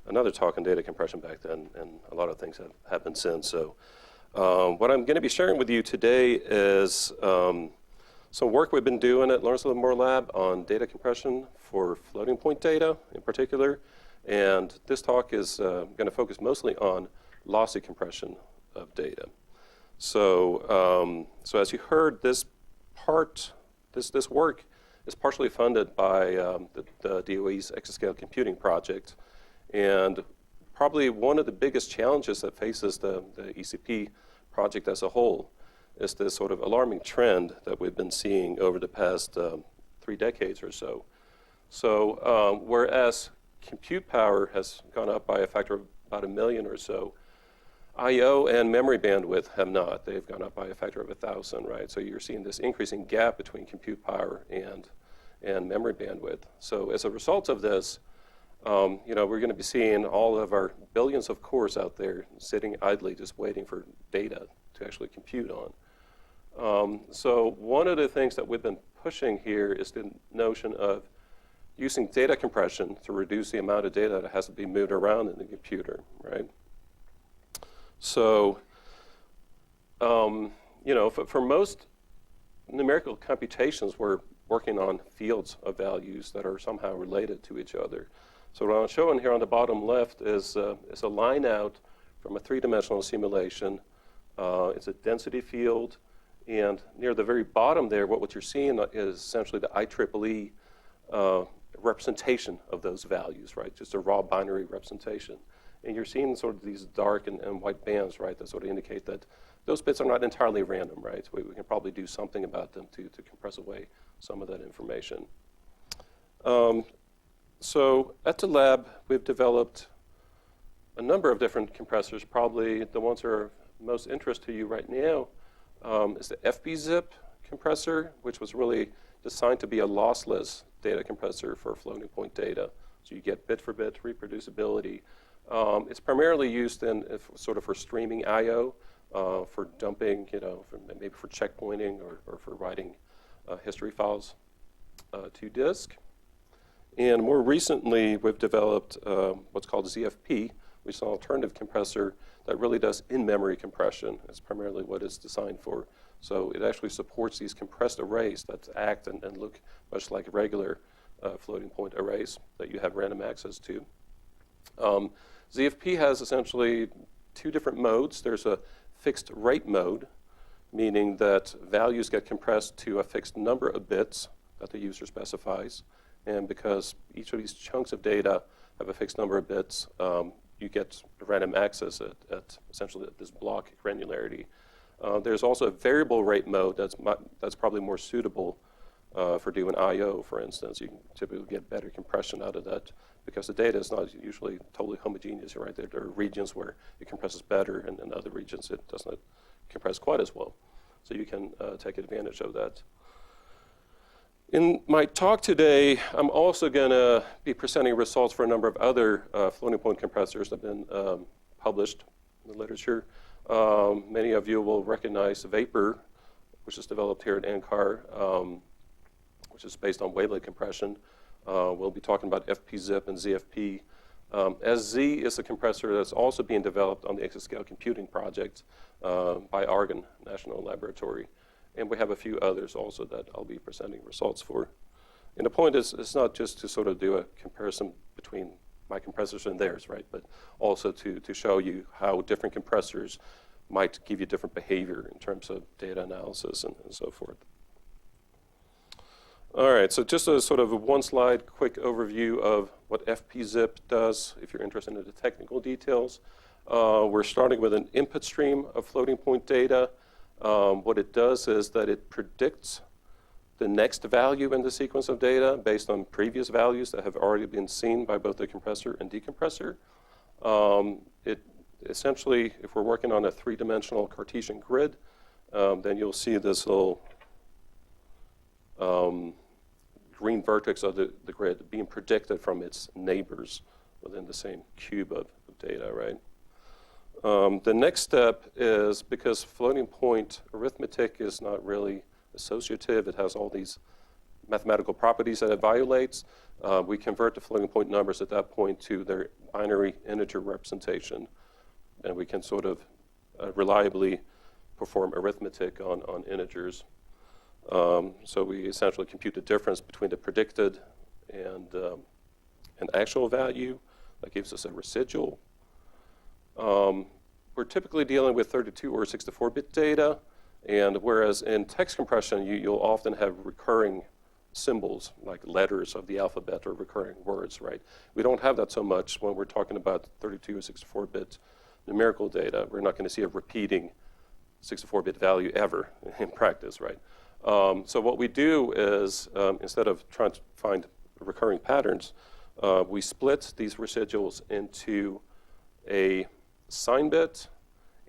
another talk on data compression back then, and a lot of things have happened since. So what I'm going to be sharing with you today is some work we've been doing at Lawrence Livermore Lab on data compression for floating point data in particular. And this talk is going to focus mostly on lossy compression of data. So, so as you heard, this work is partially funded by the DOE's Exascale computing project. And probably one of the biggest challenges that faces the ECP project as a whole is this sort of alarming trend that we've been seeing over the past 3 decades or so. So whereas compute power has gone up by a factor of about 1 million or so, I/O and memory bandwidth have not. They've gone up by a factor of 1,000, right? So you're seeing this increasing gap between compute power and memory bandwidth. So as a result of this, we're going to be seeing all of our billions of cores out there sitting idly just waiting for data to actually compute on. So one of the things that we've been pushing here is the notion of using data compression to reduce the amount of data that has to be moved around in the computer, right? So, for most numerical computations, we're working on fields of values that are somehow related to each other. So what I'm showing here on the bottom left is a line out from a 3-dimensional simulation. It's a density field. And near the very bottom there, what you're seeing is essentially the IEEE representation of those values, right? Just a raw binary representation. And you're seeing sort of these dark and white bands, right, that sort of indicate that those bits are not entirely random, right? So we can probably do something about them to compress away some of that information. So at the lab, we've developed a number of different compressors. Probably the ones that are of most interest to you right now is the FBZip compressor, which was really designed to be a lossless data compressor for floating point data. So you get bit-for-bit reproducibility. It's primarily used sort of for streaming I/O, for dumping, maybe for checkpointing or for writing history files to disk. And more recently, we've developed what's called ZFP, which is an alternative compressor that really does in-memory compression. It's primarily what it's designed for. So it actually supports these compressed arrays that act and look much like regular floating point arrays that you have random access to. ZFP has essentially 2 different modes. There's a fixed rate mode, meaning that values get compressed to a fixed number of bits that the user specifies. And because each of these chunks of data have a fixed number of bits, you get random access at essentially this block granularity. There's also a variable rate mode that's probably more suitable for doing I/O, for instance. You can typically get better compression out of that because the data is not usually totally homogeneous, right? There are regions where it compresses better, and in other regions it does not compress quite as well. So you can take advantage of that. In my talk today, I'm also going to be presenting results for a number of other floating point compressors that have been published in the literature. Many of you will recognize Vapor, which is developed here at NCAR, which is based on wavelet compression. We'll be talking about FPZip and ZFP. SZ is a compressor that's also being developed on the Exascale computing project by Oregon National Laboratory. And we have a few others also that I'll be presenting results for. And the point is, it's not just to sort of do a comparison between my compressors and theirs, right? But also to show you how different compressors might give you different behavior in terms of data analysis and so forth. All right, so just a sort of a 1-slide quick overview of what FPZip does, if you're interested in the technical details. We're starting with an input stream of floating point data. What it does is that it predicts the next value in the sequence of data based on previous values that have already been seen by both the compressor and decompressor. It essentially, if we're working on a 3-dimensional Cartesian grid, then you'll see this little green vertex of the grid being predicted from its neighbors within the same cube of data, right? The next step is, because floating point arithmetic is not really associative, it has all these mathematical properties that it violates, we convert the floating point numbers at that point to their binary integer representation, and we can sort of reliably perform arithmetic on integers. So we essentially compute the difference between the predicted and an actual value. That gives us a residual. We're typically dealing with 32 or 64-bit data, and whereas in text compression, you'll often have recurring symbols, like letters of the alphabet or recurring words, right? We don't have that so much when we're talking about 32 or 64-bit numerical data. We're not going to see a repeating 64-bit value ever in practice, right? So what we do is, instead of trying to find recurring patterns, we split these residuals into a sign bit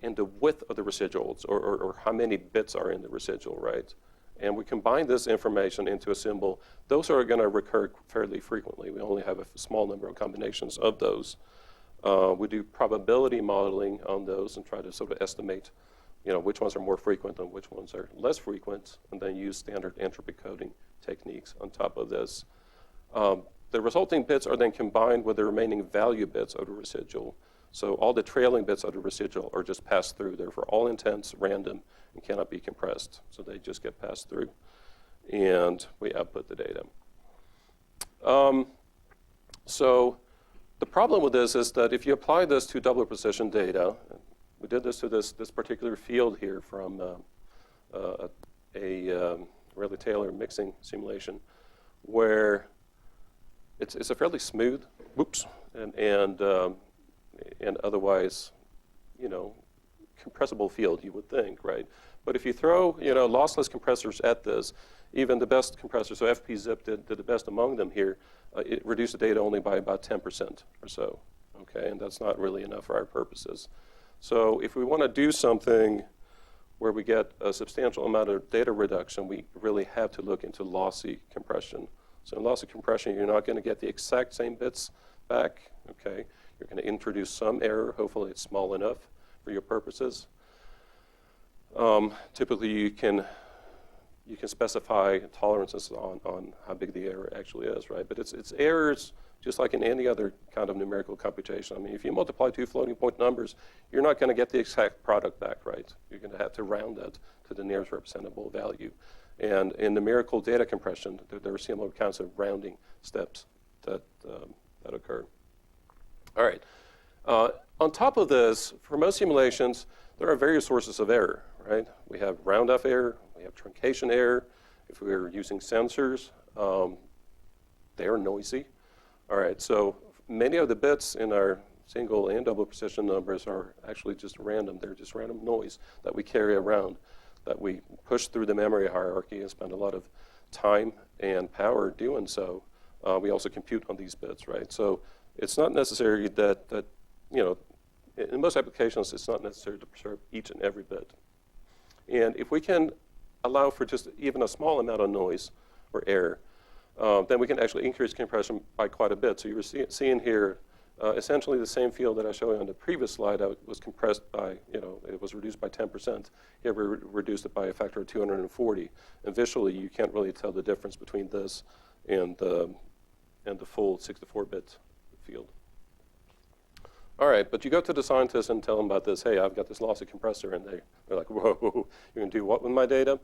and the width of the residuals, or how many bits are in the residual, right? And we combine this information into a symbol. Those are going to recur fairly frequently. We only have a small number of combinations of those. We do probability modeling on those and try to sort of estimate, which ones are more frequent and which ones are less frequent, and then use standard entropy coding techniques on top of this. The resulting bits are then combined with the remaining value bits of the residual. So all the trailing bits of the residual are just passed through. They're for all intents random and cannot be compressed. So they just get passed through, and we output the data. So the problem with this is that if you apply this to double precision data, we did this to this particular field here from a Rayleigh-Taylor mixing simulation, where it's a fairly smooth, and otherwise, compressible field, you would think, right? But if you throw, lossless compressors at this, even the best compressors, so FP-Zip did the best among them here, it reduced the data only by about 10% or so, okay? And that's not really enough for our purposes. So if we want to do something where we get a substantial amount of data reduction, we really have to look into lossy compression. So in lossy compression, you're not going to get the exact same bits back, okay? You're going to introduce some error. Hopefully it's small enough for your purposes. Typically you can specify tolerances on how big the error actually is, right? But it's errors just like in any other kind of numerical computation. I mean, if you multiply two floating point numbers, you're not going to get the exact product back, right? You're going to have to round it to the nearest representable value. And in numerical data compression, there are similar kinds of rounding steps that occur. All right. On top of this, for most simulations, there are various sources of error, right? We have round-off error, we have truncation error. If we're using sensors, they are noisy. All right, so many of the bits in our single and double precision numbers are actually just random. They're just random noise that we carry around, that we push through the memory hierarchy and spend a lot of time and power doing so. We also compute on these bits, right? So it's not necessary that in most applications, it's not necessary to preserve each and every bit. And if we can allow for just even a small amount of noise or error, then we can actually increase compression by quite a bit. So you're seeing here essentially the same field that I showed you on the previous slide. That was compressed by, it was reduced by 10%. Here we reduced it by a factor of 240. And visually, you can't really tell the difference between this and the full 64-bit field. All right, but you go to the scientists and tell them about this. Hey, I've got this lossy compressor, and they're like, whoa, you're going to do what with my data?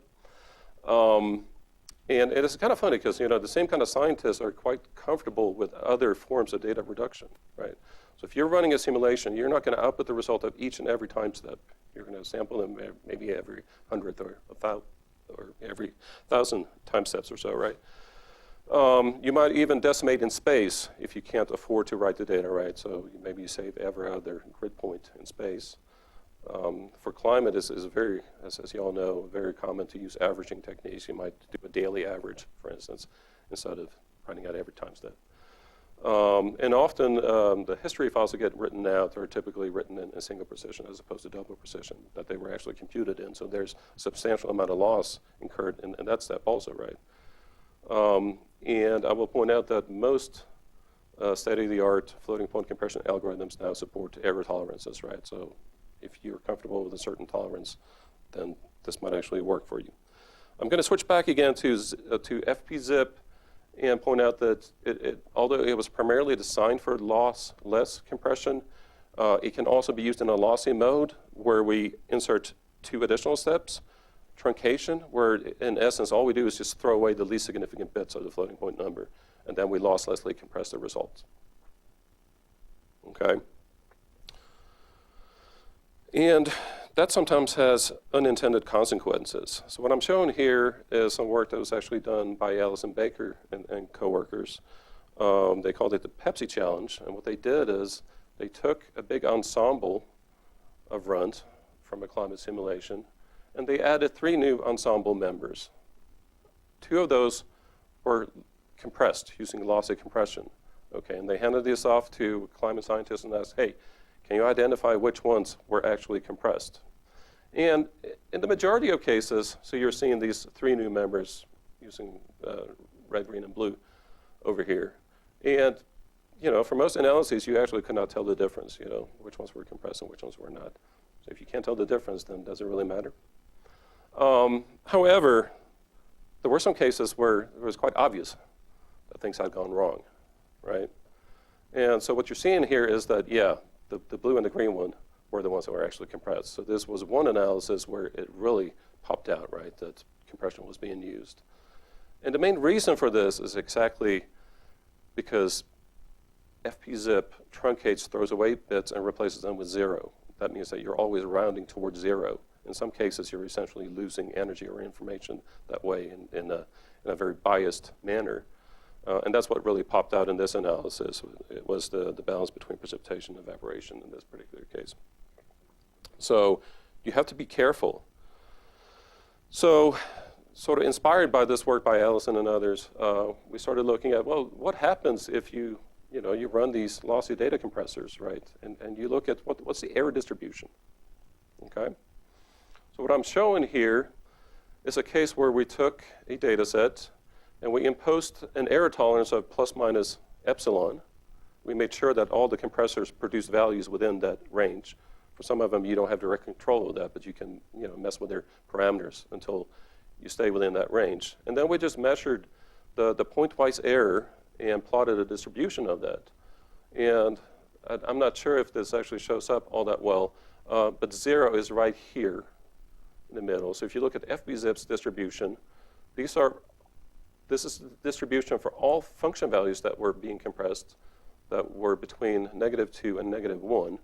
And it's kind of funny because, the same kind of scientists are quite comfortable with other forms of data reduction, right? So if you're running a simulation, you're not going to output the result of each and every time step. You're going to sample them maybe every 100th or every 1,000 time steps or so, right? You might even decimate in space if you can't afford to write the data, right? So maybe you save every other grid point in space. For climate, is very, as you all know, very common to use averaging techniques. You might do a daily average, for instance, instead of writing out every time step. And often the history files that get written out are typically written in a single precision as opposed to double precision that they were actually computed in. So there's a substantial amount of loss incurred in that step also, right? And I will point out that most state-of-the-art floating point compression algorithms now support error tolerances, right? So if you're comfortable with a certain tolerance, then this might actually work for you. I'm going to switch back again to FP-Zip and point out that although it was primarily designed for lossless compression, it can also be used in a lossy mode where we insert 2 additional steps. Truncation, where in essence all we do is just throw away the least significant bits of the floating point number, and then we losslessly compress the results. Okay? And that sometimes has unintended consequences. So what I'm showing here is some work that was actually done by Allison Baker and coworkers. They called it the Pepsi Challenge, and what they did is they took a big ensemble of runs from a climate simulation, and they added 3 new ensemble members. 2 of those were compressed using lossy compression. Okay, and they handed this off to climate scientists and asked, hey, can you identify which ones were actually compressed? And in the majority of cases, so you're seeing these 3 new members using red, green, and blue over here. And for most analyses, you actually could not tell the difference, which ones were compressed and which ones were not. So if you can't tell the difference, then does it really matter? However, there were some cases where it was quite obvious that things had gone wrong, right? And so what you're seeing here is that, yeah, the blue and the green one were the ones that were actually compressed. So this was one analysis where it really popped out, right, that compression was being used. And the main reason for this is exactly because FP-zip truncates, throws away bits, and replaces them with 0. That means that you're always rounding towards 0. In some cases, you're essentially losing energy or information that way in a very biased manner. And that's what really popped out in this analysis. It was the balance between precipitation and evaporation in this particular case. So you have to be careful. So sort of inspired by this work by Allison and others, we started looking at, well, what happens if you run these lossy data compressors, right? And you look at what's the error distribution, okay? So what I'm showing here is a case where we took a data set and we imposed an error tolerance of plus minus epsilon. We made sure that all the compressors produce values within that range. For some of them, you don't have direct control of that, but you can mess with their parameters until you stay within that range. And then we just measured the pointwise error and plotted a distribution of that. And I'm not sure if this actually shows up all that well, but 0 is right here in the middle. So if you look at FB-zip's distribution, this is the distribution for all function values that were being compressed that were between -2 and -1.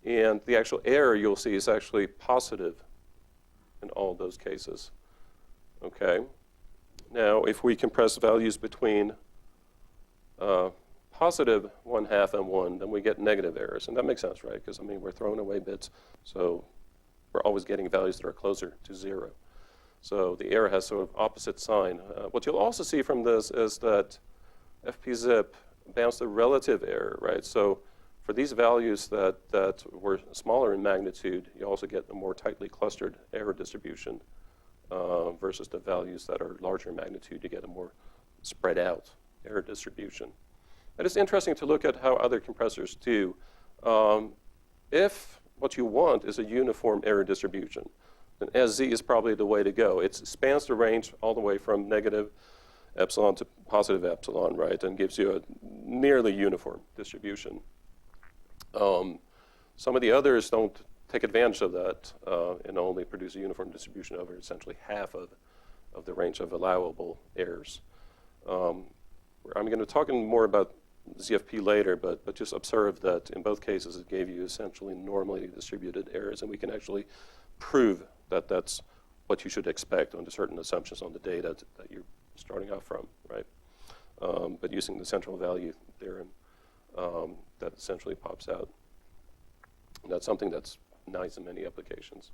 And the actual error you'll see is actually positive in all those cases. Okay. Now, if we compress values between positive 1/2 and 1, then we get negative errors. And that makes sense, right? Because, we're throwing away bits. So we're always getting values that are closer to 0. So the error has sort of opposite sign. What you'll also see from this is that FP-zip bounced the relative error, right? So for these values that were smaller in magnitude, you also get a more tightly clustered error distribution versus the values that are larger in magnitude, you get a more spread out error distribution. And it's interesting to look at how other compressors do. If what you want is a uniform error distribution, then SZ is probably the way to go. It spans the range all the way from negative epsilon to positive epsilon, right, and gives you a nearly uniform distribution. Some of the others don't take advantage of that and only produce a uniform distribution over essentially half of the range of allowable errors. I'm going to talk more about ZFP later, but just observe that in both cases it gave you essentially normally distributed errors, and we can actually prove that that's what you should expect under certain assumptions on the data that you're starting off from, right? But using the central value theorem, that essentially pops out. And that's something that's nice in many applications.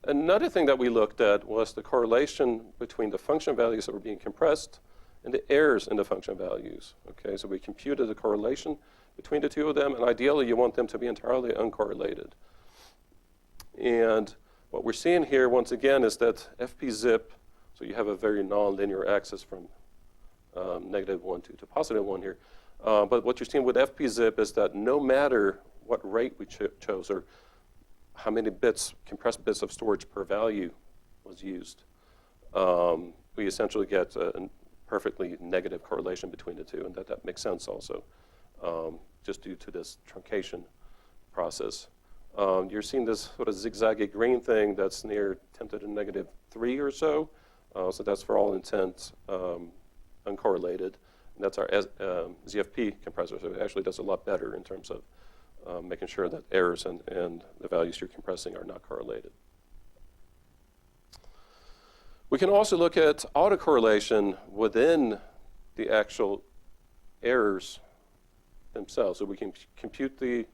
Another thing that we looked at was the correlation between the function values that were being compressed and the errors in the function values. Okay, so we computed the correlation between the 2 of them, and ideally you want them to be entirely uncorrelated. And what we're seeing here, once again, is that FP-zip, so you have a very nonlinear axis from -1 to +1 here. But what you're seeing with FP-zip is that no matter what rate we chose or how many bits, compressed bits of storage per value was used, we essentially get a perfectly negative correlation between the two, and that makes sense also, just due to this truncation process. You're seeing this sort of zigzaggy green thing that's near 10 to the negative 3 or so. So that's for all intents uncorrelated. And that's our ZFP compressor. So it actually does a lot better in terms of making sure that errors and the values you're compressing are not correlated. We can also look at autocorrelation within the actual errors themselves. So we can compute the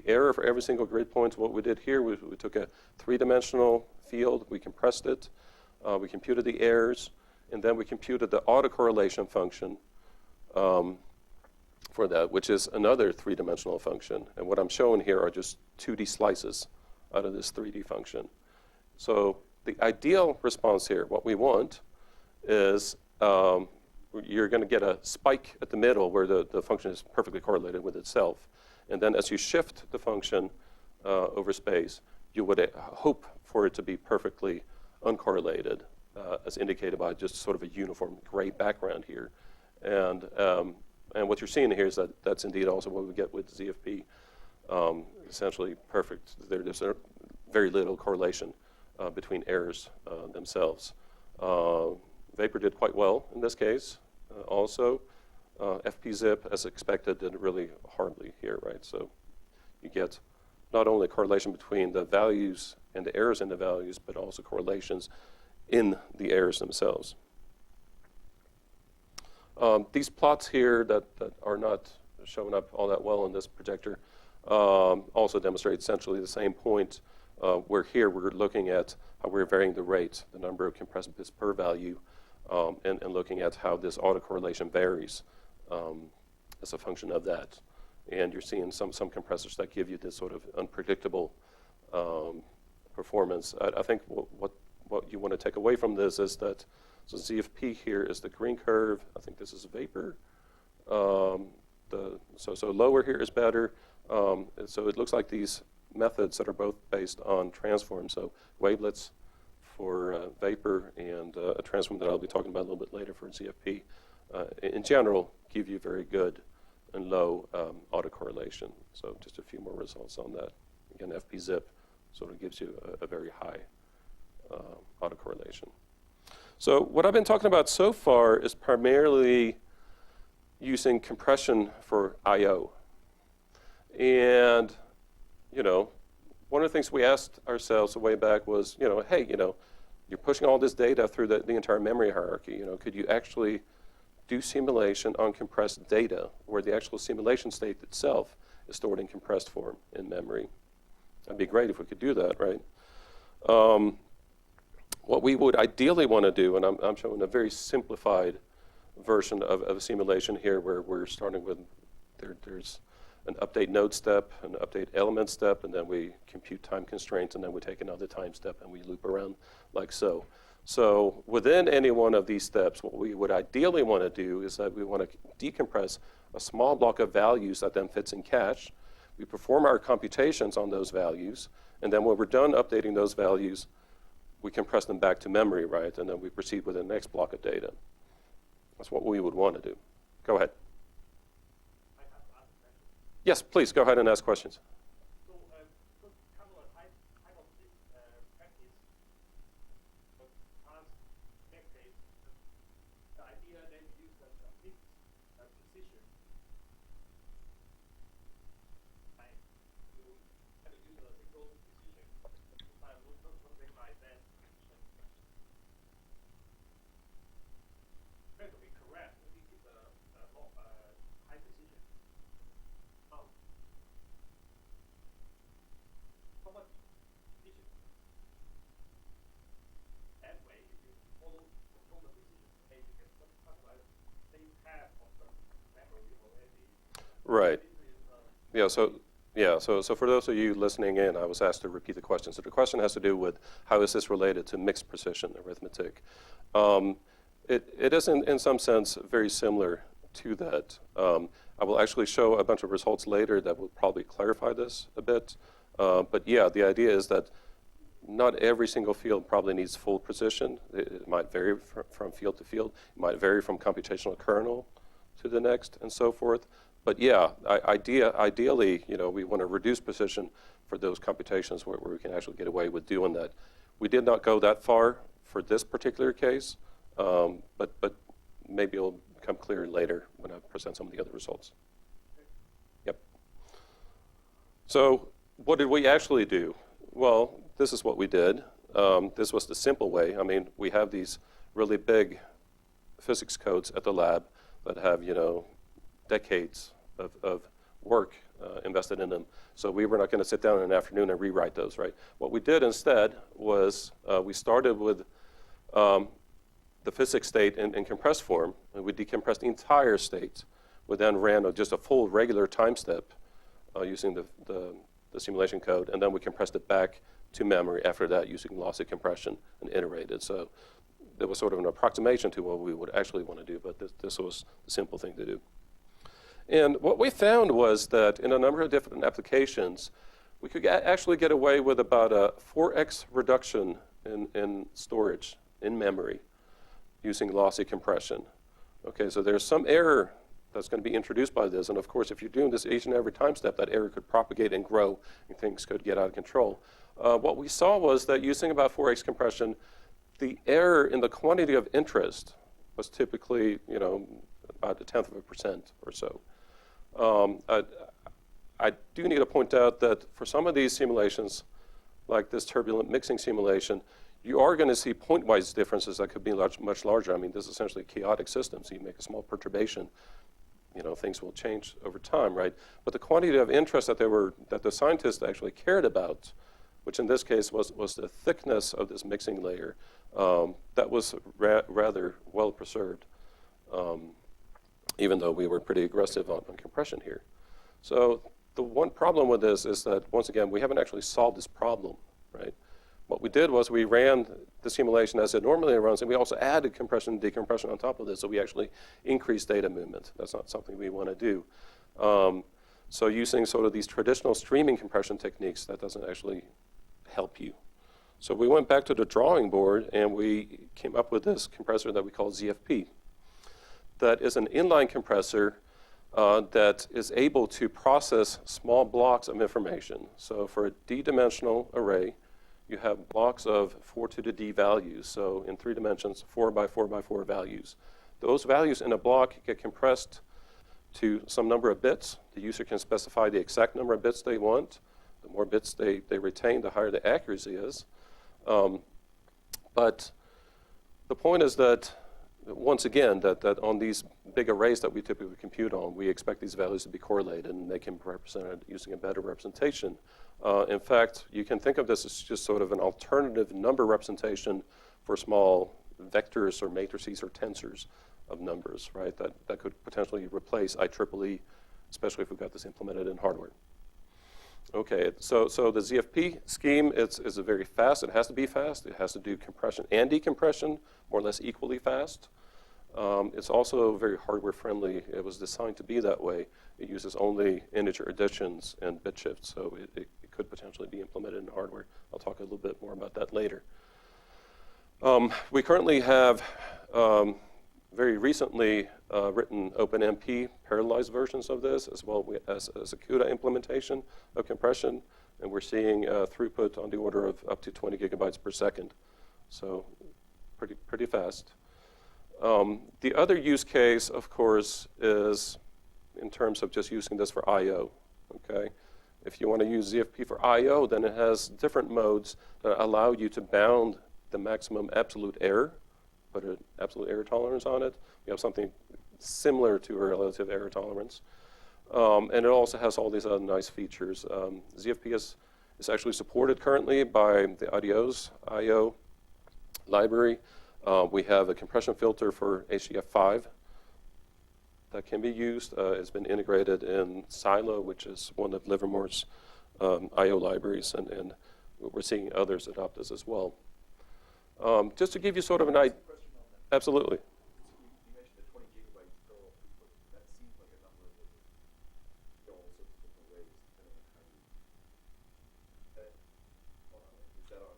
error for every single grid point. What we did here, we took a three-dimensional field, we compressed it, we computed the errors, and then we computed the autocorrelation function for that, which is another three-dimensional function. And what I'm showing here are just 2D slices out of this 3D function. So the ideal response here, what we want is you're going to get a spike at the middle where the function is perfectly correlated with itself. And then as you shift the function over space, you would hope for it to be perfectly uncorrelated, as indicated by just sort of a uniform gray background here. And what you're seeing here is that that's indeed also what we get with ZFP, essentially perfect. There's very little correlation between errors themselves. Vapor did quite well in this case also. FP-zip, as expected, did really horribly here, right? So you get not only correlation between the values and the errors in the values, but also correlations in the errors themselves. These plots here that are not showing up all that well in this projector also demonstrate essentially the same point, where here we're looking at how we're varying the rate, the number of compressed bits per value, and looking at how this autocorrelation varies as a function of that. And you're seeing some compressors that give you this sort of unpredictable performance. I think what you want to take away from this is that, so ZFP here is the green curve. I think this is vapor. So lower here is better. So it looks like these methods that are both based on transforms, so wavelets for vapor and a transform that I'll be talking about a little bit later for ZFP, in general, give you very good and low autocorrelation. So just a few more results on that. Again, FP-zip sort of gives you a very high autocorrelation. So what I've been talking about so far is primarily using compression for I/O. And, you know, one of the things we asked ourselves way back was, hey, you're pushing all this data through the entire memory hierarchy. Could you actually do simulation on compressed data where the actual simulation state itself is stored in compressed form in memory? That'd be great if we could do that, right? What we would ideally want to do, and I'm showing a very simplified version of a simulation here where we're starting with, there's an update node step, an update element step, and then we compute time constraints, and then we take another time step, and we loop around like so. So within any one of these steps, what we would ideally want to do is that we want to decompress a small block of values that then fits in cache. We perform our computations on those values, and then when we're done updating those values, we compress them back to memory, right? And then we proceed with the next block of data. That's what we would want to do. Go ahead. I have to ask a question. Yes, please, go ahead and ask questions. So, kind of a type of this practice, but as decades, the idea that you use a fixed precision, and you kind of use a single precision to find something like that. Perfectly correct. This is a high precision. How much precision? That way, if you follow the precision, you can talk about same path of the memory already. Right. So for those of you listening in, I was asked to repeat the question. So the question has to do with how is this related to mixed precision arithmetic? It is in some sense very similar to that. I will actually show a bunch of results later that will probably clarify this a bit. But yeah, the idea is that not every single field probably needs full precision. It might vary from field to field. It might vary from computational kernel to the next and so forth. But yeah, ideally, we want to reduce precision for those computations where we can actually get away with doing that. We did not go that far for this particular case, but maybe it'll become clear later when I present some of the other results. Yep. So what did we actually do? Well, this is what we did. This was the simple way. I mean, we have these really big physics codes at the lab that have, decades of work invested in them. So we were not going to sit down in an afternoon and rewrite those, right? What we did instead was we started with the physics state in compressed form, and we decompressed the entire state. We then ran just a full regular time step using the simulation code, and then we compressed it back to memory after that using lossy compression and iterated. So there was sort of an approximation to what we would actually want to do, but this was the simple thing to do. And what we found was that in a number of different applications, we could actually get away with about a 4x reduction in storage, in memory, using lossy compression. Okay, so there's some error that's going to be introduced by this, and of course, if you're doing this each and every time step, that error could propagate and grow, and things could get out of control. What we saw was that using about 4x compression, the error in the quantity of interest was typically, about 0.1% or so. I do need to point out that for some of these simulations, like this turbulent mixing simulation, you are going to see point-wise differences that could be much larger. I mean, this is essentially a chaotic system, so you make a small perturbation, things will change over time, right? But the quantity of interest that the scientists actually cared about, which in this case was the thickness of this mixing layer, that was rather well preserved, even though we were pretty aggressive on compression here. So the one problem with this is that, once again, we haven't actually solved this problem, right? What we did was we ran the simulation as it normally runs, and we also added compression and decompression on top of this, so we actually increased data movement. That's not something we want to do. So using sort of these traditional streaming compression techniques, that doesn't actually help you. So we went back to the drawing board, and we came up with this compressor that we call ZFP. That is an inline compressor that is able to process small blocks of information. So for a d-dimensional array, you have blocks of 4 to the d values. So in 3 dimensions, 4 by 4 by 4 values. Those values in a block get compressed to some number of bits. The user can specify the exact number of bits they want. The more bits they retain, the higher the accuracy is. But the point is that, once again, that on these big arrays that we typically compute on, we expect these values to be correlated, and they can be represented using a better representation. In fact, you can think of this as just sort of an alternative number representation for small vectors or matrices or tensors of numbers, right? That could potentially replace IEEE, especially if we've got this implemented in hardware. Okay, so the ZFP scheme is very fast. It has to be fast. It has to do compression and decompression more or less equally fast. It's also very hardware friendly. It was designed to be that way. It uses only integer additions and bit shifts, so it could potentially be implemented in hardware. I'll talk a little bit more about that later. We currently have very recently written OpenMP parallelized versions of this, as well as a CUDA implementation of compression, and we're seeing throughput on the order of up to 20 gigabytes per second, so pretty fast. The other use case, of course, is in terms of just using this for I/O. Okay, if you want to use ZFP for I/O, then it has different modes that allow you to bound the maximum absolute error, put an absolute error tolerance on it. We have something similar to a relative error tolerance. And it also has all these other nice features. ZFP is actually supported currently by the I/O library. We have a compression filter for HDF5 that can be used. It's been integrated in Silo, which is one of Livermore's I/O libraries, and we're seeing others adopt this as well. Just to give you sort of an idea. Absolutely. You mentioned the 20 gigabytes per throughput. That seems like a number that would go all sorts of different ways depending on how you. Is that on?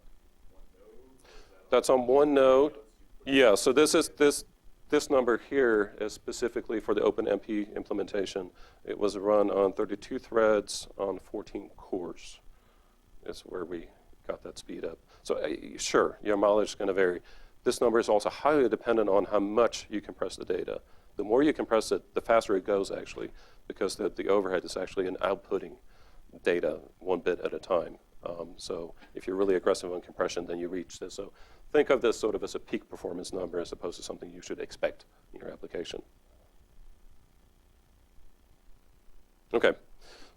That's on one node. Yeah, so this number here is specifically for the OpenMP implementation. It was run on 32 threads on 14 cores. Is where we got that speed up. So sure, your mileage is going to vary. This number is also highly dependent on how much you compress the data. The more you compress it, the faster it goes actually, because the overhead is actually an outputting data 1 bit at a time. So if you're really aggressive on compression, then you reach this. So think of this sort of as a peak performance number as opposed to something you should expect in your application. Okay,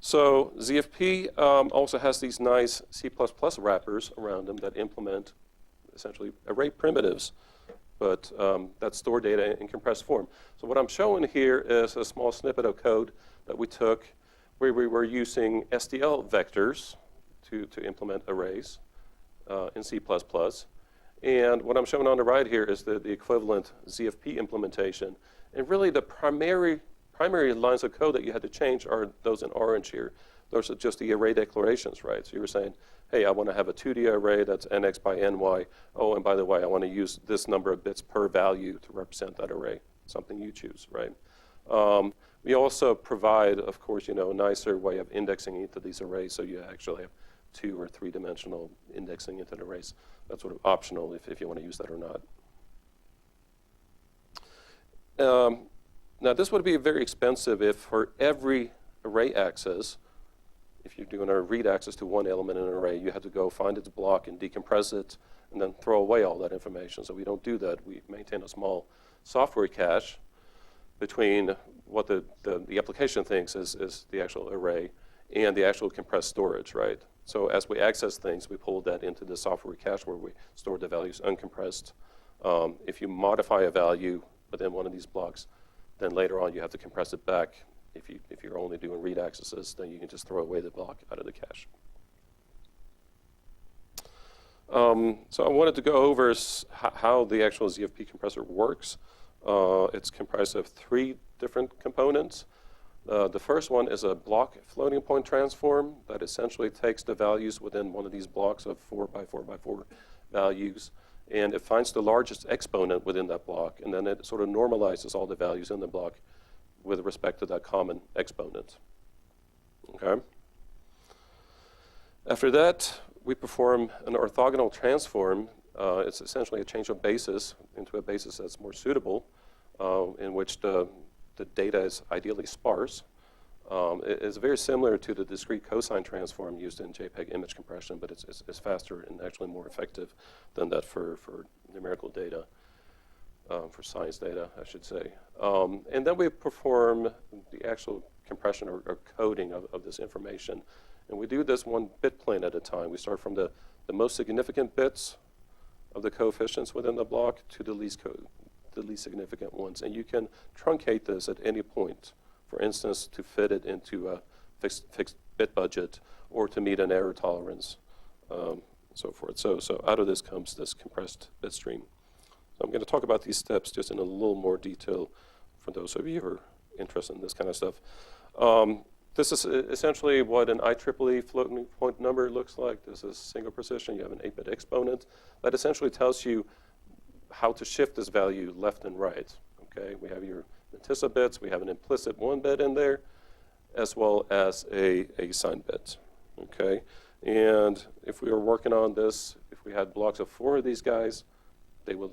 so ZFP also has these nice C++ wrappers around them that implement essentially array primitives, but that store data in compressed form. So what I'm showing here is a small snippet of code that we took where we were using STL vectors to implement arrays in C++. And what I'm showing on the right here is the equivalent ZFP implementation. And really the primary lines of code that you had to change are those in orange here. Those are just the array declarations, right? So you were saying, hey, I want to have a 2D array that's nx by ny. Oh, and by the way, I want to use this number of bits per value to represent that array, something you choose, right? We also provide, of course, a nicer way of indexing into these arrays, so you actually have 2 or 3-dimensional indexing into the arrays. That's sort of optional if you want to use that or not. Now, this would be very expensive if for every array access, if you're doing a read access to one element in an array, you had to go find its block and decompress it and then throw away all that information. So we don't do that. We maintain a small software cache between what the application thinks is the actual array and the actual compressed storage, right? So as we access things, we pull that into the software cache where we store the values uncompressed. If you modify a value within one of these blocks, then later on you have to compress it back. If you're only doing read accesses, then you can just throw away the block out of the cache. So I wanted to go over how the actual ZFP compressor works. It's comprised of 3 different components. The first one is a block floating point transform that essentially takes the values within one of these blocks of 4 by 4 by 4 values, and it finds the largest exponent within that block, and then it sort of normalizes all the values in the block with respect to that common exponent. Okay. After that, we perform an orthogonal transform. It's essentially a change of basis into a basis that's more suitable, in which the data is ideally sparse. It's very similar to the discrete cosine transform used in JPEG image compression, but it's faster and actually more effective than that for numerical data, for science data, I should say. And then we perform the actual compression or coding of this information. And we do this 1 bit plane at a time. We start from the most significant bits of the coefficients within the block to the least significant ones. And you can truncate this at any point, for instance, to fit it into a fixed bit budget or to meet an error tolerance, so forth. So out of this comes this compressed bit stream. So I'm going to talk about these steps just in a little more detail for those of you who are interested in this kind of stuff. This is essentially what an IEEE floating point number looks like. This is single precision. You have an 8-bit exponent. That essentially tells you how to shift this value left and right. Okay, we have your mantissa bits. We have an implicit 1 bit in there, as well as a sign bit. Okay, and if we were working on this, if we had blocks of 4 of these guys, they will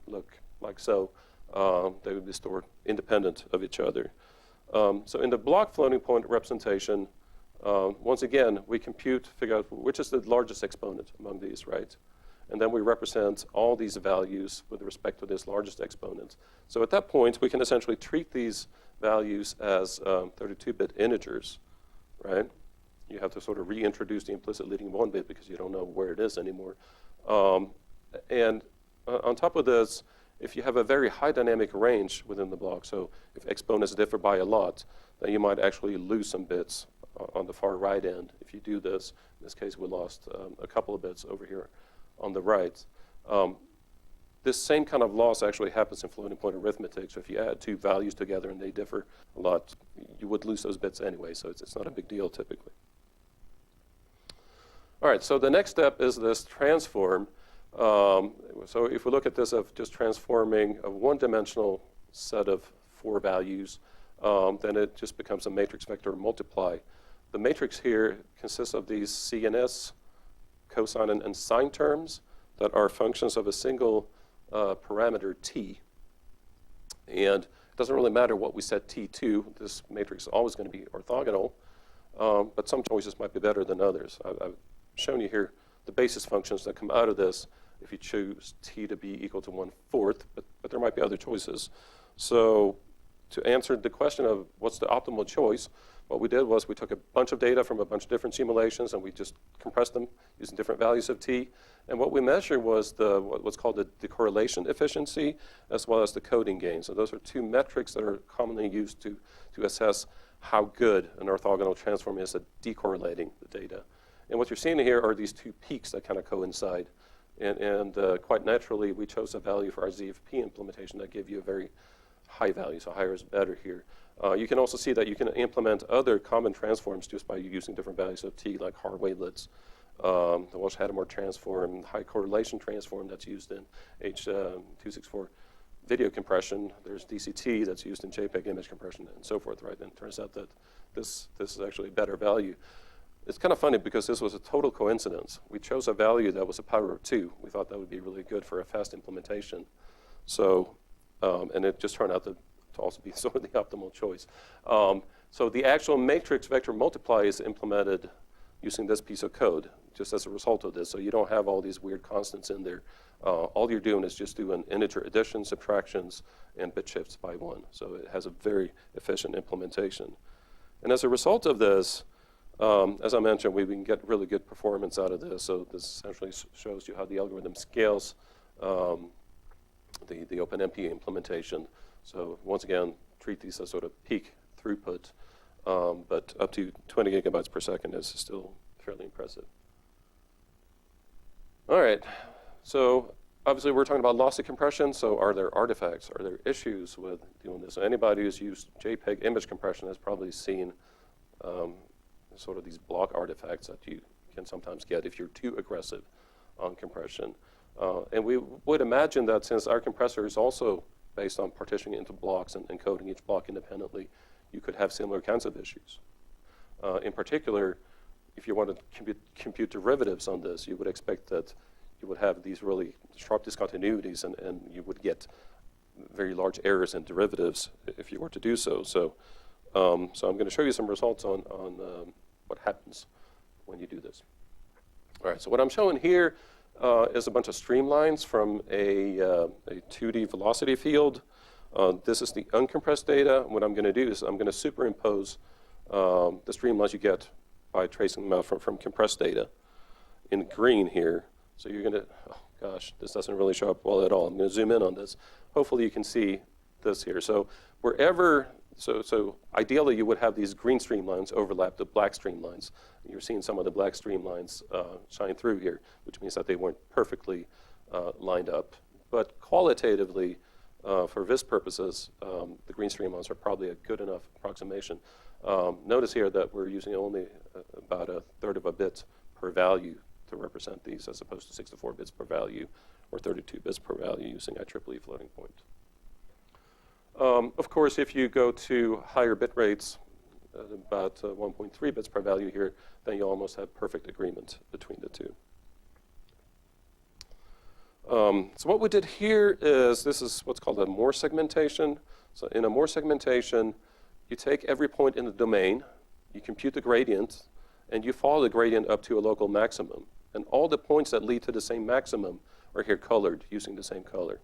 look like so. They would be stored independent of each other. So in the block floating point representation, once again, we figure out which is the largest exponent among these, right? And then we represent all these values with respect to this largest exponent. So at that point, we can essentially treat these values as 32-bit integers, right? You have to sort of reintroduce the implicit leading 1 bit because you don't know where it is anymore. And on top of this, if you have a very high dynamic range within the block, so if exponents differ by a lot, then you might actually lose some bits on the far right end if you do this. In this case, we lost a couple of bits over here on the right. This same kind of loss actually happens in floating point arithmetic. So if you add 2 values together and they differ a lot, you would lose those bits anyway, so it's not a big deal typically. All right, so the next step is this transform. So if we look at this of just transforming a one-dimensional set of 4 values, then it just becomes a matrix vector multiply. The matrix here consists of these CNS, cosine, and sine terms that are functions of a single parameter t. And it doesn't really matter what we set t to. This matrix is always going to be orthogonal, but some choices might be better than others. I've shown you here the basis functions that come out of this if you choose t to be equal to 1/4, but there might be other choices. So to answer the question of what's the optimal choice, what we did was we took a bunch of data from a bunch of different simulations and we just compressed them using different values of t. And what we measured was what's called the correlation efficiency as well as the coding gain. So those are 2 metrics that are commonly used to assess how good an orthogonal transform is at decorrelating the data. And what you're seeing here are these 2 peaks that kind of coincide. And quite naturally, we chose a value for our ZFP implementation that gave you a very high value, so higher is better here. You can also see that you can implement other common transforms just by using different values of t, like Haar wavelets, the Walsh-Hadamard transform, high correlation transform that's used in H.264 video compression. There's DCT that's used in JPEG image compression and so forth, right? And it turns out that this is actually a better value. It's kind of funny because this was a total coincidence. We chose a value that was a power of 2. We thought that would be really good for a fast implementation. So, and it just turned out to also be sort of the optimal choice. So the actual matrix vector multiply is implemented using this piece of code, just as a result of this. So you don't have all these weird constants in there. All you're doing is just doing integer additions, subtractions, and bit shifts by 1. So it has a very efficient implementation. And as a result of this, as I mentioned, we can get really good performance out of this. So this essentially shows you how the algorithm scales the OpenMP implementation. So once again, treat these as sort of peak throughput, but up to 20 gigabytes per second is still fairly impressive. All right, so obviously we're talking about lossy compression, so are there artifacts? Are there issues with doing this? So anybody who's used JPEG image compression has probably seen sort of these block artifacts that you can sometimes get if you're too aggressive on compression. And we would imagine that since our compressor is also based on partitioning into blocks and encoding each block independently, you could have similar kinds of issues. In particular, if you want to compute derivatives on this, you would expect that you would have these really sharp discontinuities and you would get very large errors in derivatives if you were to do so. So I'm going to show you some results on what happens when you do this. All right, so what I'm showing here is a bunch of streamlines from a 2D velocity field. This is the uncompressed data. What I'm going to do is I'm going to superimpose the streamlines you get by tracing them out from compressed data in green here. So you're going to, oh gosh, this doesn't really show up well at all. I'm going to zoom in on this. Hopefully you can see this here. So wherever, so ideally you would have these green streamlines overlap the black streamlines. You're seeing some of the black streamlines shine through here, which means that they weren't perfectly lined up. But qualitatively, for VIS purposes, the green streamlines are probably a good enough approximation. Notice here that we're using only about 1/3 of a bit per value to represent these, as opposed to 64 bits per value or 32 bits per value using IEEE floating point. Of course, if you go to higher bit rates, about 1.3 bits per value here, then you almost have perfect agreement between the two. So what we did here is, this is what's called a Moore segmentation. So in a Moore segmentation, you take every point in the domain, you compute the gradient, and you follow the gradient up to a local maximum. And all the points that lead to the same maximum are here colored using the same color.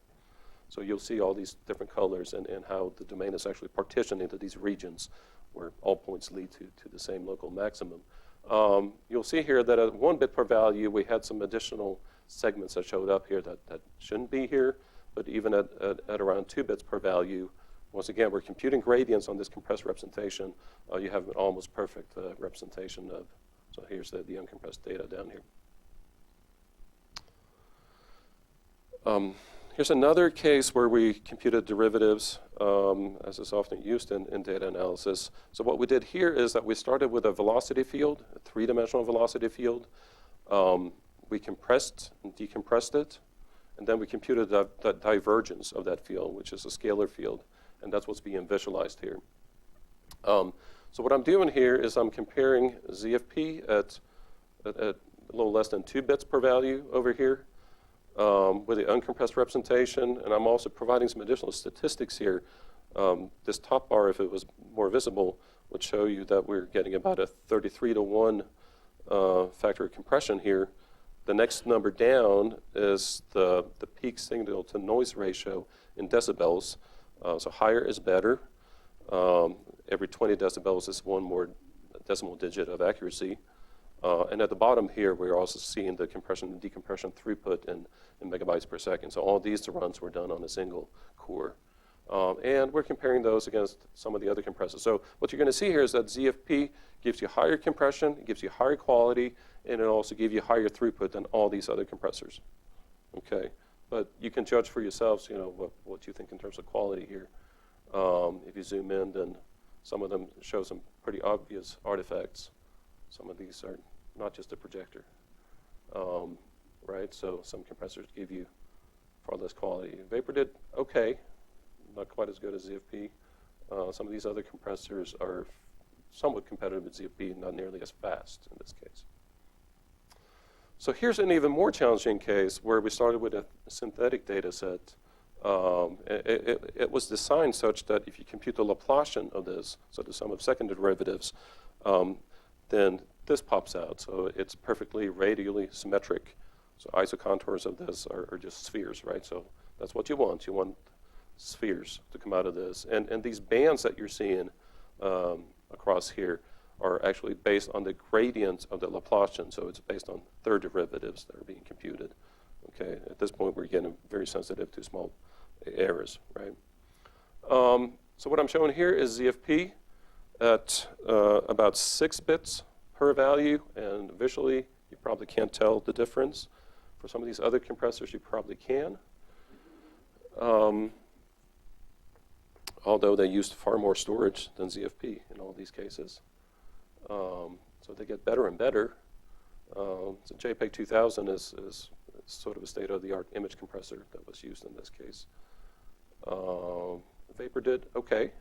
So you'll see all these different colors and how the domain is actually partitioned into these regions where all points lead to the same local maximum. You'll see here that at 1 bit per value, we had some additional segments that showed up here that shouldn't be here. But even at around 2 bits per value, once again, we're computing gradients on this compressed representation. You have an almost perfect representation of, so here's the uncompressed data down here. Here's another case where we computed derivatives, as is often used in data analysis. So what we did here is that we started with a velocity field, a 3-dimensional velocity field. we compressed and decompressed it, and then we computed the divergence of that field, which is a scalar field, and that's what's being visualized here. So what I'm doing here is I'm comparing ZFP at a little less than 2 bits per value over here with the uncompressed representation, and I'm also providing some additional statistics here. This top bar, if it was more visible, would show you that we're getting about a 33-to-1 factor of compression here. The next number down is the peak signal to noise ratio in decibels. So higher is better. Every 20 decibels is one more decimal digit of accuracy. And at the bottom here, we're also seeing the compression and decompression throughput in megabytes per second. So all these runs were done on a single core. And we're comparing those against some of the other compressors. So what you're going to see here is that ZFP gives you higher compression, it gives you higher quality, and it also gives you higher throughput than all these other compressors. Okay, but you can judge for yourselves, what you think in terms of quality here. If you zoom in, then some of them show some pretty obvious artifacts. Some of these are not just a projector, right? So some compressors give you far less quality. Vapor did okay, not quite as good as ZFP. Some of these other compressors are somewhat competitive with ZFP, not nearly as fast in this case. So here's an even more challenging case where we started with a synthetic data set. It was designed such that if you compute the Laplacian of this, so the sum of second derivatives, then this pops out. So it's perfectly radially symmetric. So isocontours of this are just spheres, right? So that's what you want. You want spheres to come out of this. And these bands that you're seeing across here are actually based on the gradient of the Laplacian. So it's based on third derivatives that are being computed. Okay, at this point, we're getting very sensitive to small errors, right? So what I'm showing here is ZFP at about 6 bits per value, and visually, you probably can't tell the difference. For some of these other compressors, you probably can. Although they used far more storage than ZFP in all these cases. So they get better and better. So JPEG 2000 is sort of a state-of-the-art image compressor that was used in this case. Vapor did okay.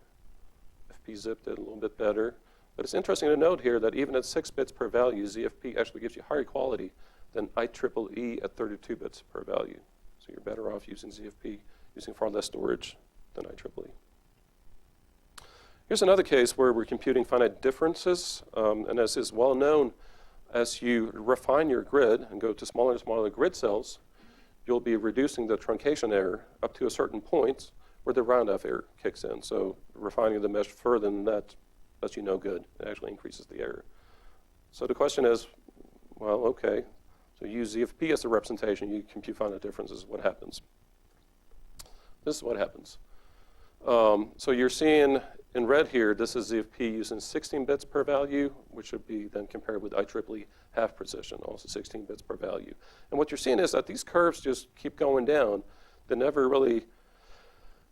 FP-zip did a little bit better. But it's interesting to note here that even at 6 bits per value, ZFP actually gives you higher quality than IEEE at 32 bits per value. So you're better off using ZFP, using far less storage than IEEE. Here's another case where we're computing finite differences. And as is well known, as you refine your grid and go to smaller and smaller grid cells, you'll be reducing the truncation error up to a certain point where the round-off error kicks in. So refining the mesh further than that does you no good. It actually increases the error. So the question is, well, okay, so you use ZFP as a representation, you compute finite differences, what happens? This is what happens. So you're seeing in red here, this is ZFP using 16 bits per value, which would be then compared with IEEE half precision, also 16 bits per value. And what you're seeing is that these curves just keep going down. They never really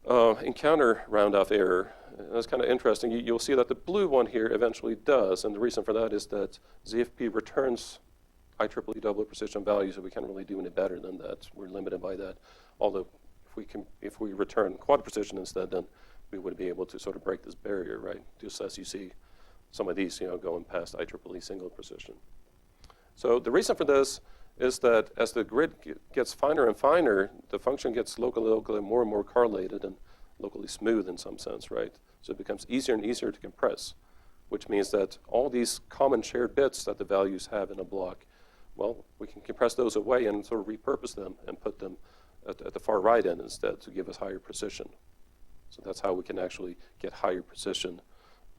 encounter round-off error. And that's kind of interesting. You'll see that the blue one here eventually does, and the reason for that is that ZFP returns IEEE double precision values, so we can't really do any better than that. We're limited by that. Although if we return quad precision instead, then we would be able to sort of break this barrier, right? Just as you see some of these, going past IEEE single precision. So the reason for this is that as the grid gets finer and finer, the function gets locally more and more correlated and locally smooth in some sense, right? So it becomes easier and easier to compress, which means that all these common shared bits that the values have in a block, well, we can compress those away and sort of repurpose them and put them at the far right end instead to give us higher precision. So that's how we can actually get higher precision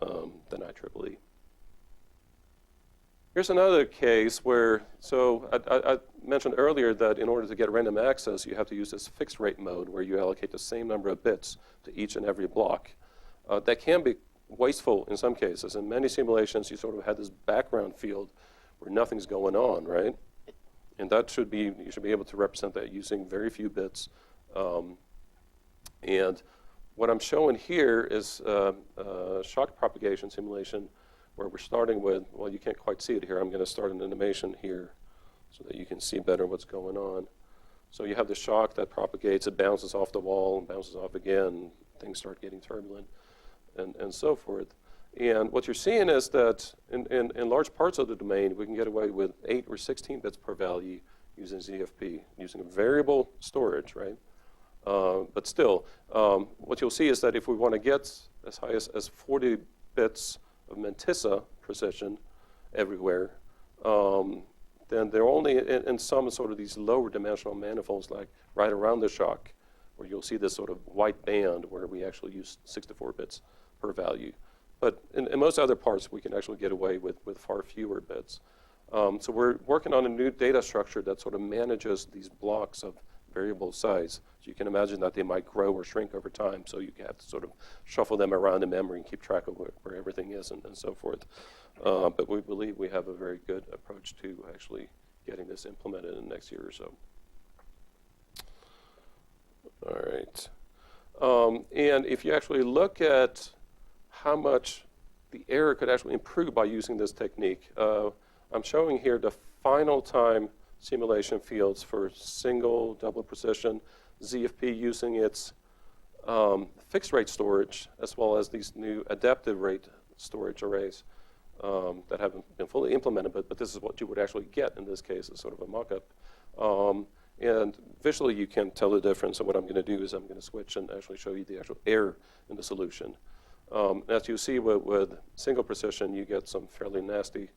than IEEE. Here's another case where, so I mentioned earlier that in order to get random access, you have to use this fixed rate mode where you allocate the same number of bits to each and every block. That can be wasteful in some cases. In many simulations, you sort of have this background field where nothing's going on, right? And that should be, you should be able to represent that using very few bits. And what I'm showing here is a shock propagation simulation where we're starting with, well, you can't quite see it here. I'm going to start an animation here so that you can see better what's going on. So you have the shock that propagates, it bounces off the wall and bounces off again, things start getting turbulent, and so forth. And what you're seeing is that in large parts of the domain, we can get away with 8 or 16 bits per value using ZFP, using a variable storage, right? But still, what you'll see is that if we want to get as high as 40 bits of mantissa precision everywhere, then they're only in some sort of these lower dimensional manifolds, like right around the shock, where you'll see this sort of white band where we actually use 64 bits per value. But in most other parts, we can actually get away with far fewer bits. So we're working on a new data structure that sort of manages these blocks of variable size. So you can imagine that they might grow or shrink over time, so you have to sort of shuffle them around in memory and keep track of where everything is and so forth. But we believe we have a very good approach to actually getting this implemented in the next year or so. All right. And if you actually look at how much the error could actually improve by using this technique, I'm showing here the final time simulation fields for single, double precision, ZFP using its fixed rate storage, as well as these new adaptive rate storage arrays that haven't been fully implemented, but this is what you would actually get in this case, as sort of a mock-up. And visually you can tell the difference, and what I'm going to do is I'm going to switch and actually show you the actual error in the solution. As you see with single precision, you get some fairly nasty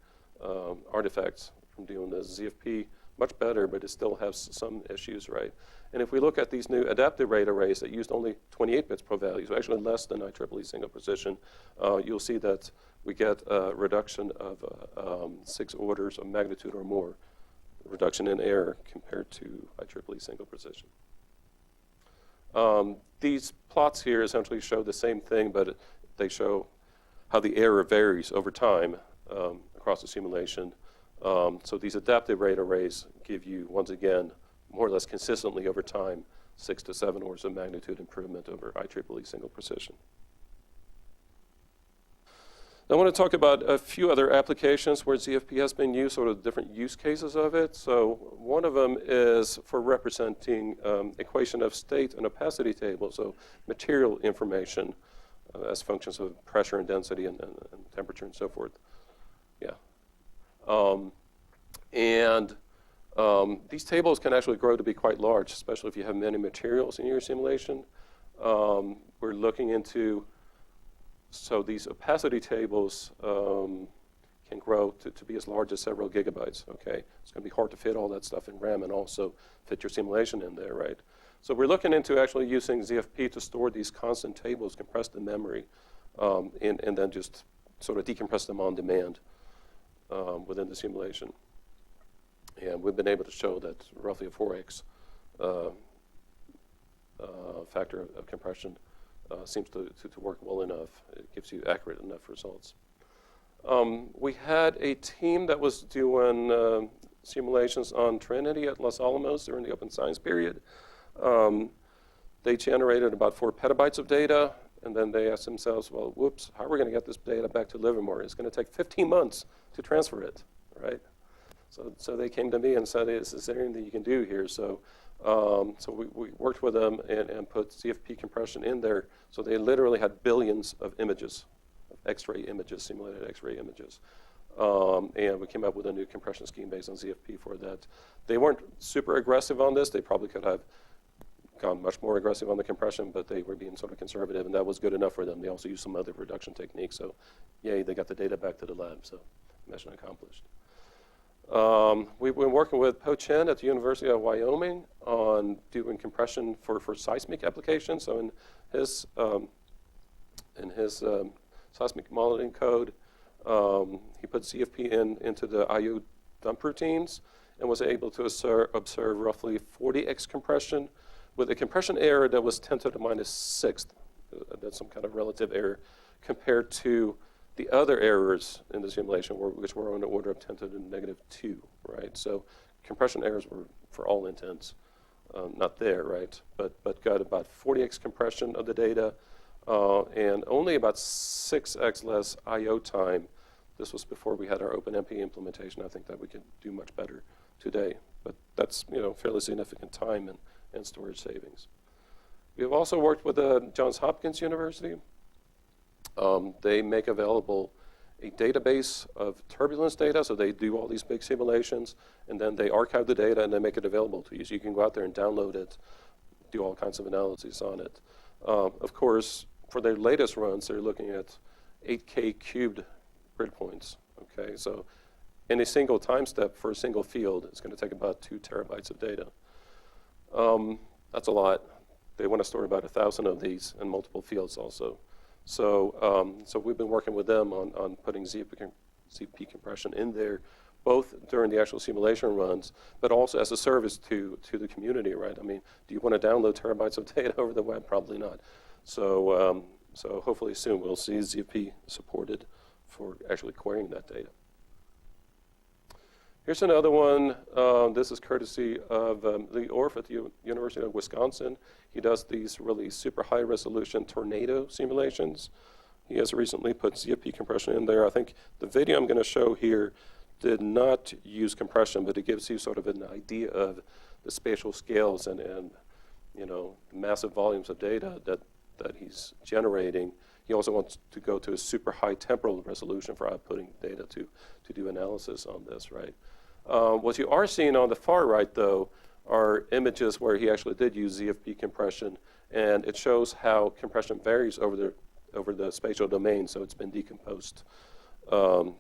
artifacts from doing this. ZFP, much better, but it still has some issues, right? And if we look at these new adaptive rate arrays that used only 28 bits per value, so actually less than IEEE single precision, you'll see that we get a reduction of 6 orders of magnitude or more reduction in error compared to IEEE single precision. These plots here essentially show the same thing, but they show how the error varies over time across the simulation. So these adaptive rate arrays give you, once again, more or less consistently over time, 6 to 7 orders of magnitude improvement over IEEE single precision. Now I want to talk about a few other applications where ZFP has been used, sort of different use cases of it. So one of them is for representing equation of state and opacity tables, so material information as functions of pressure and density and temperature and so forth. Yeah. These tables can actually grow to be quite large, especially if you have many materials in your simulation. We're looking into, so these opacity tables can grow to be as large as several gigabytes, okay? It's going to be hard to fit all that stuff in RAM and also fit your simulation in there, right? So we're looking into actually using ZFP to store these constant tables compressed in memory and then just sort of decompress them on demand within the simulation. And we've been able to show that roughly a 4x factor of compression seems to work well enough. It gives you accurate enough results. We had a team that was doing simulations on Trinity at Los Alamos during the open science period. They generated about 4 petabytes of data, and then they asked themselves, well, whoops, how are we going to get this data back to Livermore? It's going to take 15 months to transfer it, right? So they came to me and said, is there anything you can do here? So we worked with them and put ZFP compression in there. So they literally had billions of images, of X-ray images, simulated X-ray images. And we came up with a new compression scheme based on ZFP for that. They weren't super aggressive on this. They probably could have gone much more aggressive on the compression, but they were being sort of conservative, and that was good enough for them. They also used some other reduction techniques. So yay, they got the data back to the lab. So mission accomplished. We've been working with Po Chen at the University of Wyoming on doing compression for seismic applications. So in his seismic modeling code, he put CFP into the IO dump routines and was able to observe roughly 40x compression with a compression error that was 10 to the minus 6th. That's some kind of relative error compared to the other errors in the simulation, which were on the order of 10 to the negative 2, right? So compression errors were, for all intents, not there, right? But got about 40x compression of the data and only about 6x less I/O time This was before we had our OpenMP implementation. I think that we could do much better today. But that's fairly significant time and storage savings. We have also worked with Johns Hopkins University. They make available a database of turbulence data, so they do all these big simulations, and then they archive the data and they make it available to you. So you can go out there and download it, do all kinds of analyses on it. Of course, for their latest runs, they're looking at 8K cubed grid points. Okay, so in a single time step for a single field, it's going to take about 2 terabytes of data. That's a lot. They want to store about 1,000 of these in multiple fields also. So, so we've been working with them on putting ZP compression in there, both during the actual simulation runs, but also as a service to the community, right? I mean, do you want to download terabytes of data over the web? Probably not. So, so hopefully soon we'll see ZP supported for actually querying that data. Here's another one. This is courtesy of Lee Orff at the University of Wisconsin. He does these really super high resolution tornado simulations. He has recently put ZFP compression in there. I think the video I'm going to show here did not use compression, but it gives you sort of an idea of the spatial scales and massive volumes of data that he's generating. He also wants to go to a super high temporal resolution for outputting data to do analysis on this, right? What you are seeing on the far right, though, are images where he actually did use ZFP compression, and it shows how compression varies over the spatial domain, so it's been decomposed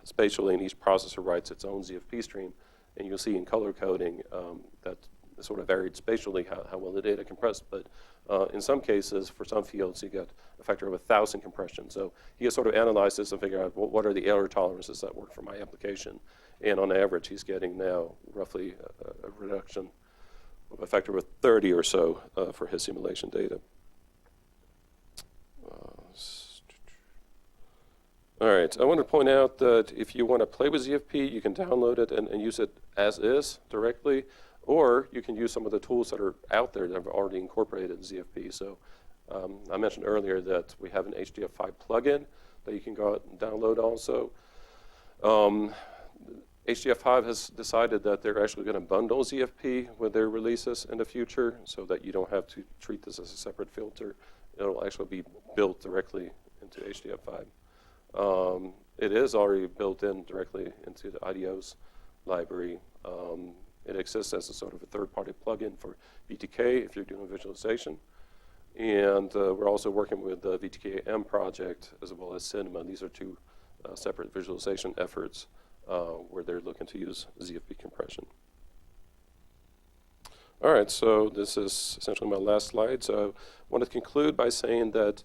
spatially, and each processor writes its own ZFP stream, and you'll see in color coding that sort of varied spatially how well the data compressed, but in some cases, for some fields, you get a factor of 1,000 compression. So he has sort of analyzed this and figured out what are the error tolerances that work for my application. And on average, he's getting now roughly a reduction of a factor of 30 or so for his simulation data. All right, I want to point out that if you want to play with ZFP, you can download it and use it as is directly, or you can use some of the tools that are out there that have already incorporated ZFP. So I mentioned earlier that we have an HDF5 plugin that you can go out and download also. HDF5 has decided that they're actually going to bundle ZFP with their releases in the future so that you don't have to treat this as a separate filter. It'll actually be built directly into HDF5. It is already built in directly into the IDEO's library. It exists as a sort of a third-party plugin for VTK if you're doing visualization. And we're also working with the VTK-M project as well as Cinema. These are two separate visualization efforts where they're looking to use ZFP compression. All right, so this is essentially my last slide. So I want to conclude by saying that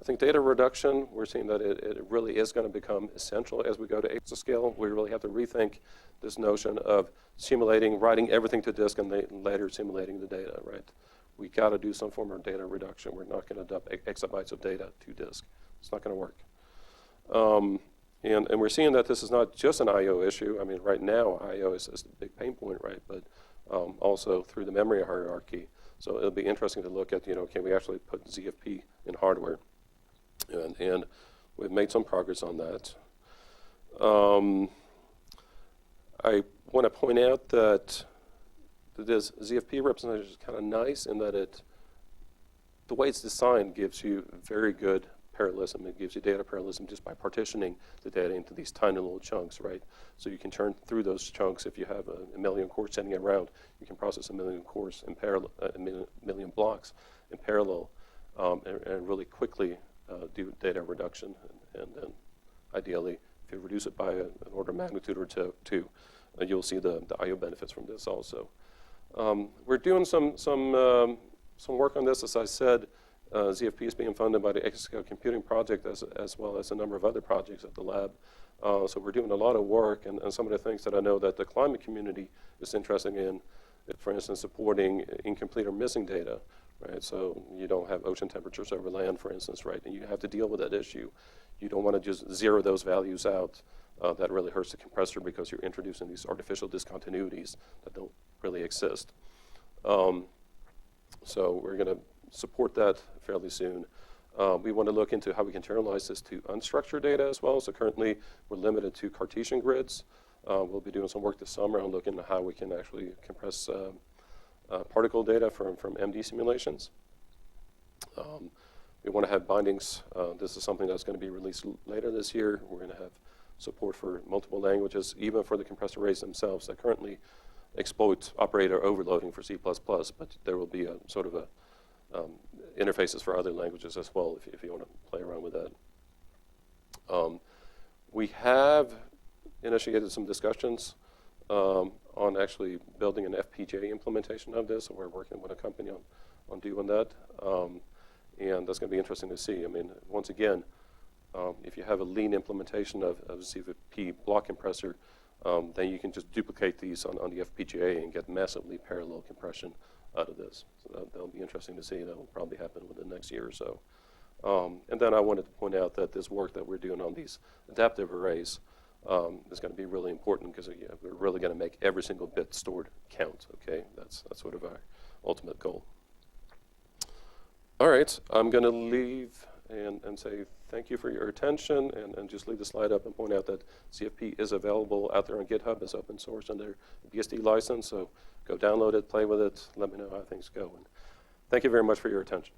I think data reduction, we're seeing that it really is going to become essential as we go to exascale. We really have to rethink this notion of simulating, writing everything to disk, and later simulating the data, right? We got to do some form of data reduction. We're not going to dump exabytes of data to disk. It's not going to work. And we're seeing that this is not just an I/O issue. I mean, right now, I/O is a big pain point, right? But also through the memory hierarchy. So it'll be interesting to look at, can we actually put ZFP in hardware? And we've made some progress on that. I want to point out that this ZFP representation is kind of nice in that the way it's designed gives you very good parallelism. It gives you data parallelism just by partitioning the data into these tiny little chunks, right? So you can turn through those chunks. If you have a million cores sending around, you can process a million cores in parallel, a million blocks in parallel, and really quickly do data reduction. And then ideally, if you reduce it by an order of magnitude or two, you'll see the I/O benefits from this also. We're doing some work on this. As I said, ZFP is being funded by the Exascale Computing Project as well as a number of other projects at the lab. So we're doing a lot of work, and some of the things that I know that the climate community is interested in, for instance, supporting incomplete or missing data, right? So you don't have ocean temperatures over land, for instance, right? And you have to deal with that issue. You don't want to just zero those values out. That really hurts the compressor because you're introducing these artificial discontinuities that don't really exist. So we're going to support that fairly soon. We want to look into how we can generalize this to unstructured data as well. So currently, we're limited to Cartesian grids. We'll be doing some work this summer on looking at how we can actually compress particle data from MD simulations. We want to have bindings. This is something that's going to be released later this year. We're going to have support for multiple languages, even for the compressed arrays themselves that currently exploit operator overloading for C++, but there will be a sort of a interfaces for other languages as well if you want to play around with that. We have initiated some discussions on actually building an FPGA implementation of this. So we're working with a company on doing that. And that's going to be interesting to see. I mean, once again, if you have a lean implementation of CVP block compressor, then you can just duplicate these on the FPGA and get massively parallel compression out of this. So that'll be interesting to see. That will probably happen within the next year or so. And then I wanted to point out that this work that we're doing on these adaptive arrays is going to be really important because we're really going to make every single bit stored count. Okay, that's sort of our ultimate goal. All right, I'm going to leave and say thank you for your attention and just leave the slide up and point out that CFP is available out there on GitHub as open source under BSD license. So go download it, play with it, let me know how things go. And thank you very much for your attention.